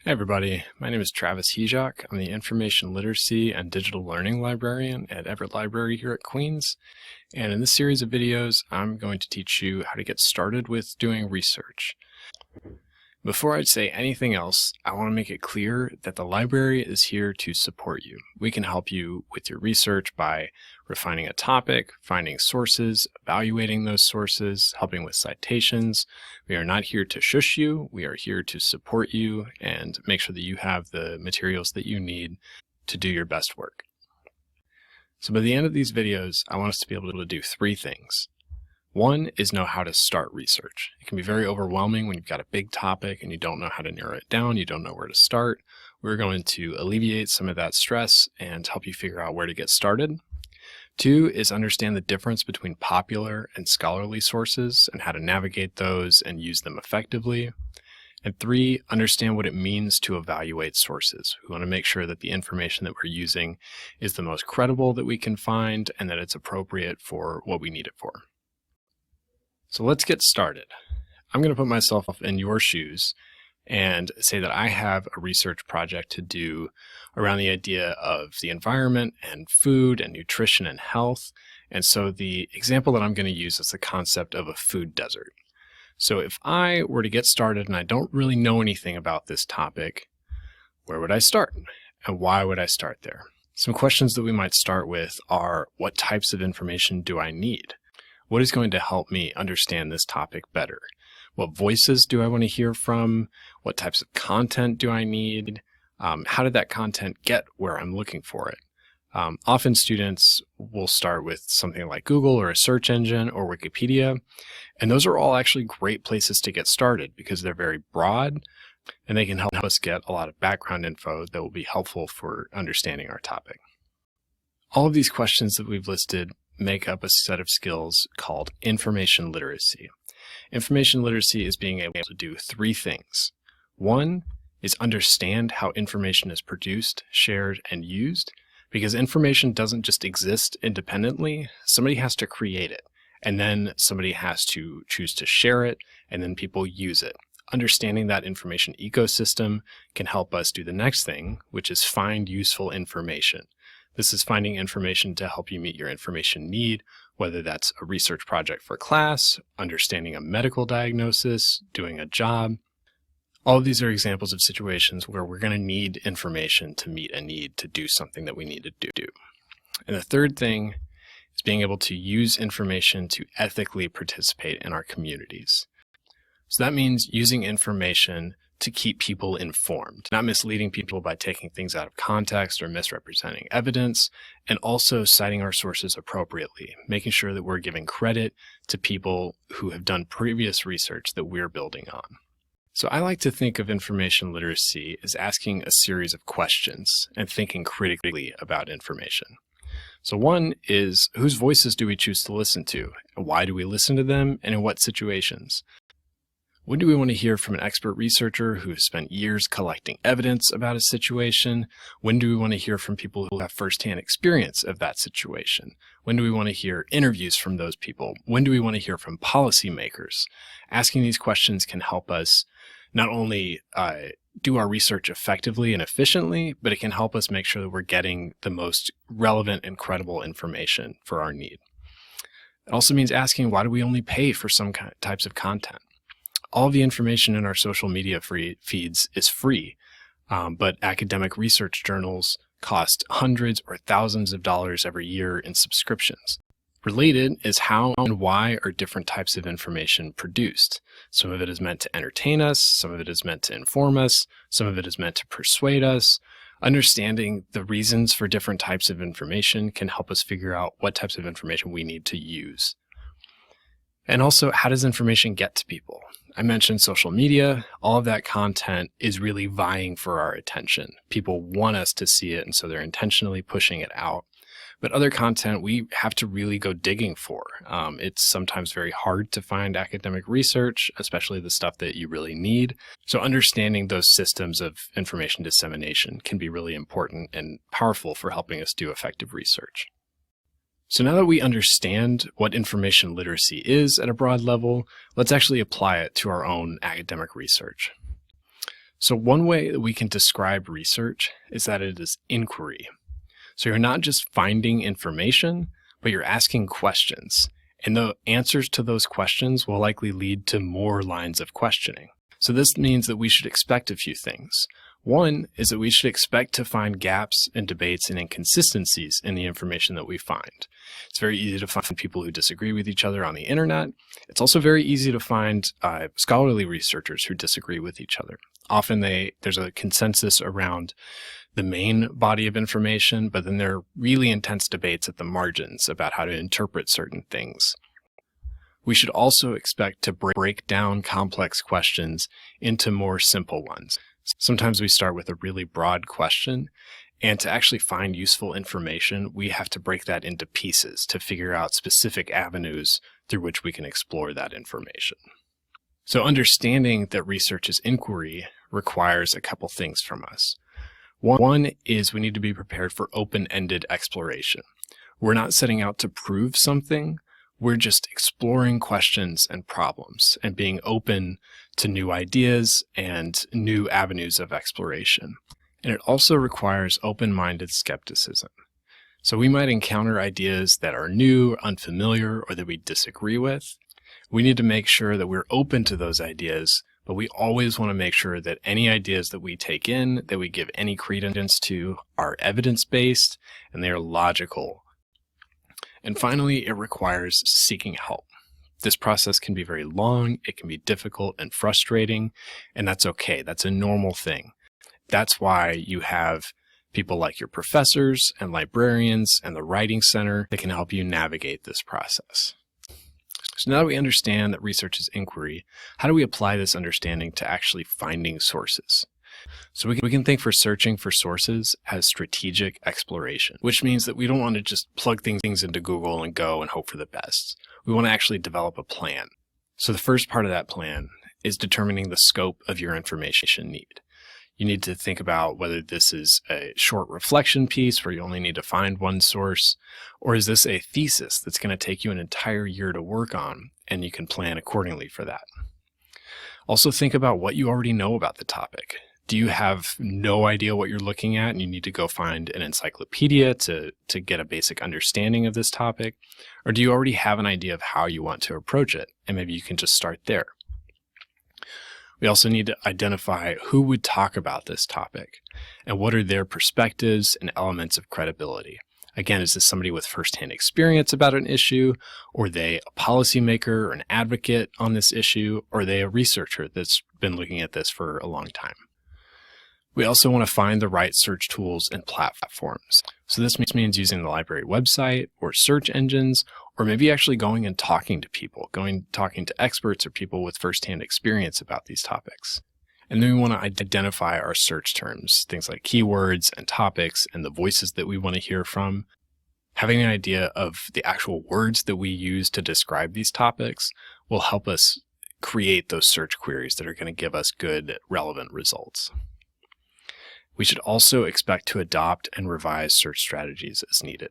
Hey everybody, my name is Travis Hejak. I'm the Information Literacy and Digital Learning Librarian at Everett Library here at Queens. And in this series of videos, I'm going to teach you how to get started with doing research. Before I say anything else, I want to make it clear that the library is here to support you. We can help you with your research by refining a topic, finding sources, evaluating those sources, helping with citations. We are not here to shush you. We are here to support you and make sure that you have the materials that you need to do your best work. So by the end of these videos, I want us to be able to do three things. One is know how to start research. It can be very overwhelming when you've got a big topic and you don't know how to narrow it down, you don't know where to start. We're going to alleviate some of that stress and help you figure out where to get started. Two is understand the difference between popular and scholarly sources and how to navigate those and use them effectively. And three, understand what it means to evaluate sources. We want to make sure that the information that we're using is the most credible that we can find and that it's appropriate for what we need it for. So let's get started. I'm going to put myself in your shoes and say that I have a research project to do around the idea of the environment and food and nutrition and health. And so the example that I'm going to use is the concept of a food desert. So if I were to get started and I don't really know anything about this topic, where would I start? And why would I start there? Some questions that we might start with are, what types of information do I need? What is going to help me understand this topic better? What voices do I want to hear from? What types of content do I need? How did that content get where I'm looking for it? Often students will start with something like Google or a search engine or Wikipedia, and those are all actually great places to get started because they're very broad and they can help us get a lot of background info that will be helpful for understanding our topic. All of these questions that we've listed make up a set of skills called information literacy. Information literacy is being able to do three things. One is understand how information is produced, shared, and used, because information doesn't just exist independently. Somebody has to create it, and then somebody has to choose to share it, and then people use it. Understanding that information ecosystem can help us do the next thing, which is find useful information. This is finding information to help you meet your information need, whether that's a research project for class, understanding a medical diagnosis, doing a job. All of these are examples of situations where we're going to need information to meet a need to do something that we need to do. And the third thing is being able to use information to ethically participate in our communities. So that means using information to keep people informed, not misleading people by taking things out of context or misrepresenting evidence, and also citing our sources appropriately, making sure that we're giving credit to people who have done previous research that we're building on. So I like to think of information literacy as asking a series of questions and thinking critically about information. So one is, whose voices do we choose to listen to? And why do we listen to them, and in what situations? When do we want to hear from an expert researcher who has spent years collecting evidence about a situation? When do we want to hear from people who have firsthand experience of that situation? When do we want to hear interviews from those people? When do we want to hear from policymakers? Asking these questions can help us not only do our research effectively and efficiently, but it can help us make sure that we're getting the most relevant and credible information for our need. It also means asking, why do we only pay for some types of content? All of the information in our social media feeds is free, but academic research journals cost hundreds or thousands of dollars every year in subscriptions. Related is how and why are different types of information produced. Some of it is meant to entertain us, some of it is meant to inform us, some of it is meant to persuade us. Understanding the reasons for different types of information can help us figure out what types of information we need to use. And also, how does information get to people? I mentioned social media. All of that content is really vying for our attention. People want us to see it, and so they're intentionally pushing it out. But other content we have to really go digging for. It's sometimes very hard to find academic research, especially the stuff that you really need. So understanding those systems of information dissemination can be really important and powerful for helping us do effective research. So now that we understand what information literacy is at a broad level, let's actually apply it to our own academic research. So one way that we can describe research is that it is inquiry. So you're not just finding information, but you're asking questions. And the answers to those questions will likely lead to more lines of questioning. So this means that we should expect a few things. One is that we should expect to find gaps in debates and inconsistencies in the information that we find. It's very easy to find people who disagree with each other on the internet. It's also very easy to find scholarly researchers who disagree with each other. Often there's a consensus around the main body of information, but then there are really intense debates at the margins about how to interpret certain things. We should also expect to break down complex questions into more simple ones. Sometimes we start with a really broad question, and to actually find useful information, we have to break that into pieces to figure out specific avenues through which we can explore that information. So understanding that research is inquiry requires a couple things from us. One is we need to be prepared for open-ended exploration. We're not setting out to prove something. We're just exploring questions and problems and being open to new ideas and new avenues of exploration. And it also requires open-minded skepticism. So we might encounter ideas that are new, unfamiliar, or that we disagree with. We need to make sure that we're open to those ideas, but we always want to make sure that any ideas that we take in, that we give any credence to, are evidence-based and they are logical. And finally, it requires seeking help. This process can be very long, it can be difficult and frustrating, and that's okay. That's a normal thing. That's why you have people like your professors and librarians and the Writing Center that can help you navigate this process. So now that we understand that research is inquiry, how do we apply this understanding to actually finding sources? So we can think for searching for sources as strategic exploration, which means that we don't want to just plug things into Google and go and hope for the best. We want to actually develop a plan. So the first part of that plan is determining the scope of your information need. You need to think about whether this is a short reflection piece where you only need to find one source, or is this a thesis that's going to take you an entire year to work on, and you can plan accordingly for that. Also think about what you already know about the topic. Do you have no idea what you're looking at and you need to go find an encyclopedia to get a basic understanding of this topic? Or do you already have an idea of how you want to approach it? And maybe you can just start there. We also need to identify who would talk about this topic and what are their perspectives and elements of credibility. Again, is this somebody with firsthand experience about an issue, or are they a policymaker or an advocate on this issue, or are they a researcher that's been looking at this for a long time? We also want to find the right search tools and platforms. So this means using the library website or search engines, or maybe actually going and talking to people, talking to experts or people with firsthand experience about these topics. And then we want to identify our search terms, things like keywords and topics and the voices that we want to hear from. Having an idea of the actual words that we use to describe these topics will help us create those search queries that are going to give us good, relevant results. We should also expect to adopt and revise search strategies as needed.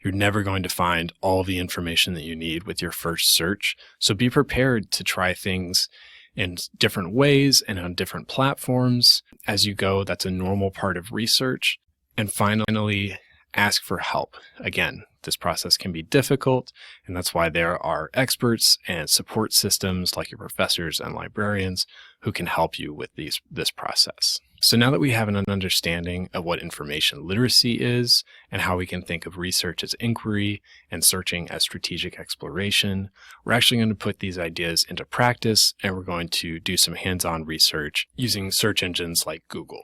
You're never going to find all the information that you need with your first search, so be prepared to try things in different ways and on different platforms as you go. That's a normal part of research. And finally, ask for help. Again, this process can be difficult, and that's why there are experts and support systems like your professors and librarians who can help you with this process. So now that we have an understanding of what information literacy is and how we can think of research as inquiry and searching as strategic exploration, we're actually going to put these ideas into practice, and we're going to do some hands-on research using search engines like Google.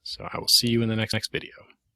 So I will see you in the next video.